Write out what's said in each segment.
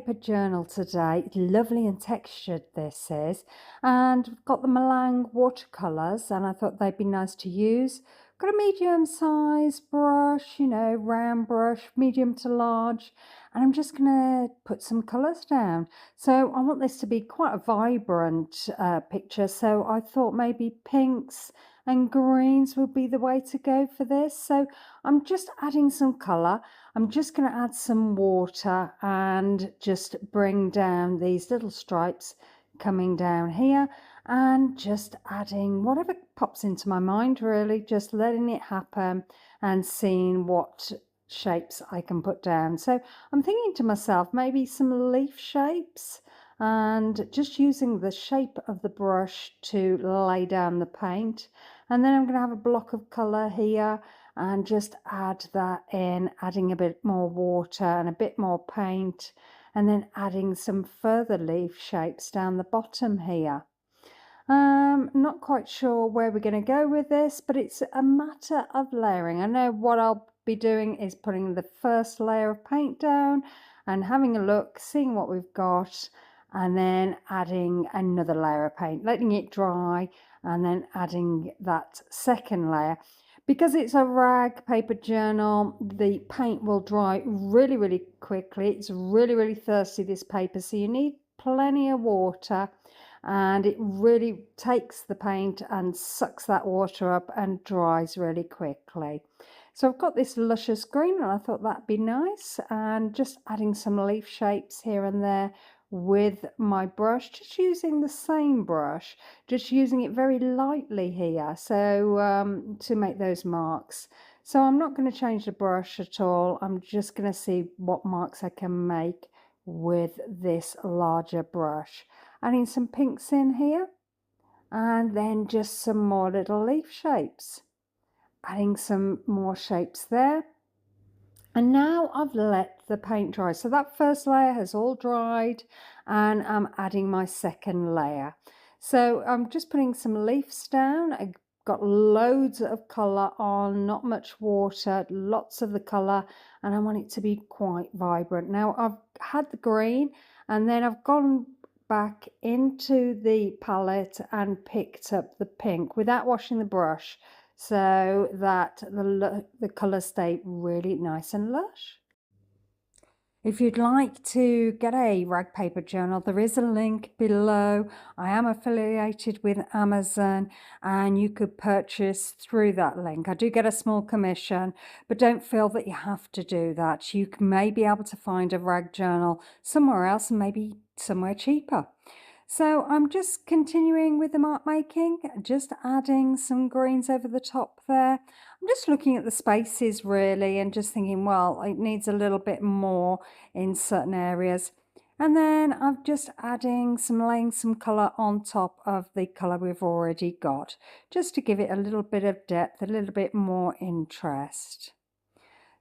paper journal today. It's lovely and textured, this is. And I've got the Malang watercolours, and I thought they'd be nice to use. Got a medium size brush, round brush, medium to large. And I'm just going to put some colours down. So I want this to be quite a vibrant picture. So I thought maybe pinks and greens would be the way to go for this. So I'm just adding some colour. I'm just going to add some water and just bring down these little stripes coming down here, and just adding whatever pops into my mind, really, just letting it happen and seeing what shapes I can put down. So I'm thinking to myself, maybe some leaf shapes, and just using the shape of the brush to lay down the paint. And then I'm going to have a block of colour here and just add that in, adding a bit more water and a bit more paint, and then adding some further leaf shapes down the bottom here. Not quite sure where we're going to go with this, but it's a matter of layering. I know what I'll be doing is putting the first layer of paint down and having a look, seeing what we've got, and then adding another layer of paint, letting it dry, and then adding that second layer. Because it's a rag paper journal, the paint will dry really, really quickly. It's really, really thirsty, this paper, so you need plenty of water, and it really takes the paint and sucks that water up and dries really quickly. So I've got this luscious green, and I thought that'd be nice, and just adding some leaf shapes here and there with my brush, just using the same brush, just using it very lightly here, so to make those marks. So I'm not going to change the brush at all. I'm just going to see what marks I can make with this larger brush. Adding some pinks in here, and then just some more little leaf shapes. Adding some more shapes there. And now I've let the paint dry. So that first layer has all dried, and I'm adding my second layer. So I'm just putting some leaves down. I've got loads of colour on, not much water, lots of the colour, and I want it to be quite vibrant. Now I've had the green, and then I've gone back into the palette and picked up the pink without washing the brush, so that the colours stay really nice and lush. If you'd like to get a rag paper journal, there is a link below. I am affiliated with Amazon, and you could purchase through that link. I do get a small commission, but don't feel that you have to do that. You may be able to find a rag journal somewhere else, and maybe somewhere cheaper. So I'm just continuing with the mark making, just adding some greens over the top there. I'm just looking at the spaces really, and just thinking, well, it needs a little bit more in certain areas. And then I'm just laying some colour on top of the colour we've already got, just to give it a little bit of depth, a little bit more interest.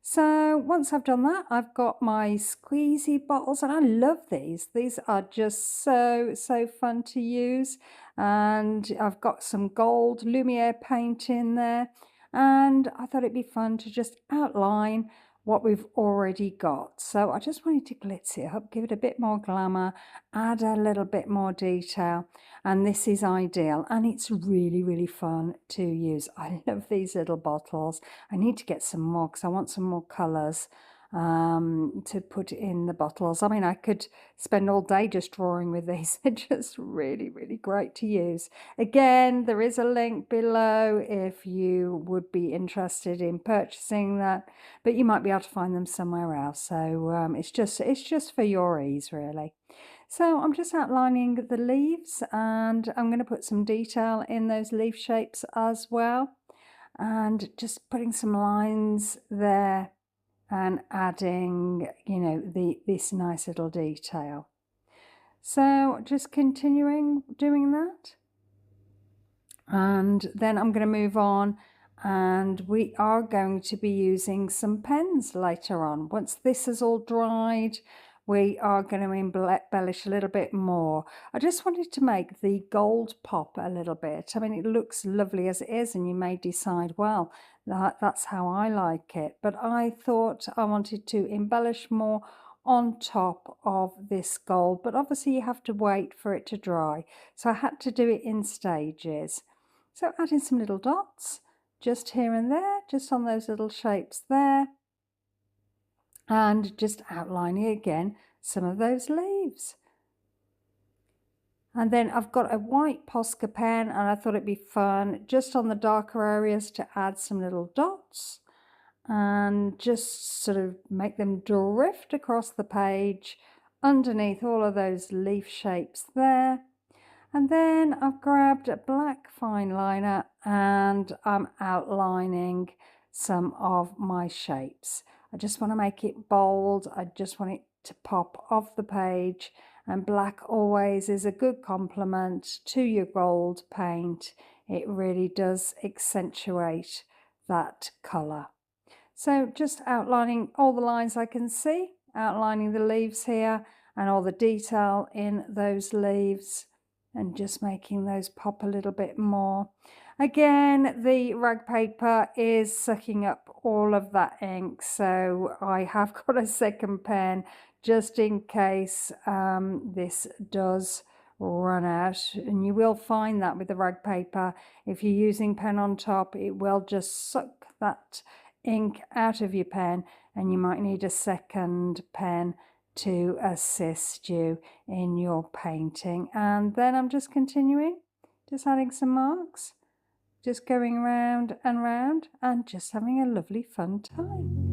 So once I've done that, I've got my squeezy bottles, and I love these. These are just so fun to use. And I've got some gold Lumiere paint in there, and I thought it'd be fun to just outline what we've already got. So I just wanted to glitz it up, give it a bit more glamour, add a little bit more detail, and this is ideal, and it's really fun to use. I love these little bottles. I need to get some more because I want some more colours to put in the bottles. I mean, I could spend all day just drawing with these. They're just really great to use. Again, there is a link below if you would be interested in purchasing that, but you might be able to find them somewhere else. So it's just for your ease, really. So I'm just outlining the leaves, and I'm going to put some detail in those leaf shapes as well, and just putting some lines there and adding, this nice little detail. So just continuing doing that. And then I'm going to move on, and we are going to be using some pens later on. Once this is all dried, we are going to embellish a little bit more. I just wanted to make the gold pop a little bit. I mean, it looks lovely as it is, and you may decide, well, that's how I like it. But I thought I wanted to embellish more on top of this gold, but obviously you have to wait for it to dry. So I had to do it in stages. So adding some little dots just here and there, just on those little shapes there, and just outlining again some of those leaves. And then I've got a white Posca pen, and I thought it'd be fun just on the darker areas to add some little dots and just sort of make them drift across the page underneath all of those leaf shapes there. And then I've grabbed a black fine liner and I'm outlining some of my shapes. I just want to make it bold. I just want it to pop off the page, and black always is a good complement to your gold paint. It really does accentuate that colour. So just outlining all the lines I can see, outlining the leaves here and all the detail in those leaves, and just making those pop a little bit more. Again, the rag paper is sucking up all of that ink, so I have got a second pen just in case this does run out. And you will find that with the rag paper, if you're using pen on top, it will just suck that ink out of your pen, and you might need a second pen to assist you in your painting. And then I'm just continuing, just adding some marks, just going round and round and just having a lovely fun time.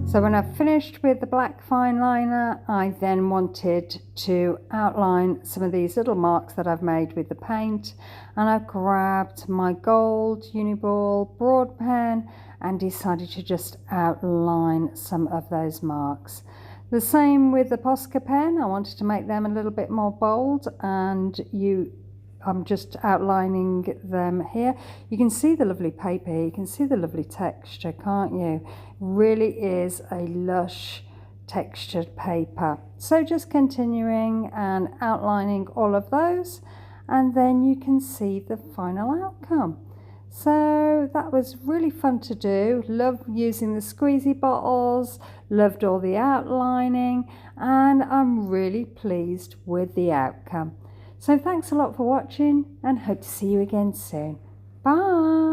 So when I've finished with the black fine liner, I then wanted to outline some of these little marks that I've made with the paint, and I've grabbed my gold Uniball broad pen and decided to just outline some of those marks. The same with the Posca pen. I wanted to make them a little bit more bold, and I'm just outlining them here. You can see the lovely paper here, you can see the lovely texture, can't you? Really is a lush textured paper. So just continuing and outlining all of those, and then you can see the final outcome. So that was really fun to do. Love using the squeezy bottles, loved all the outlining, and I'm really pleased with the outcome. So thanks a lot for watching, and hope to see you again soon. Bye.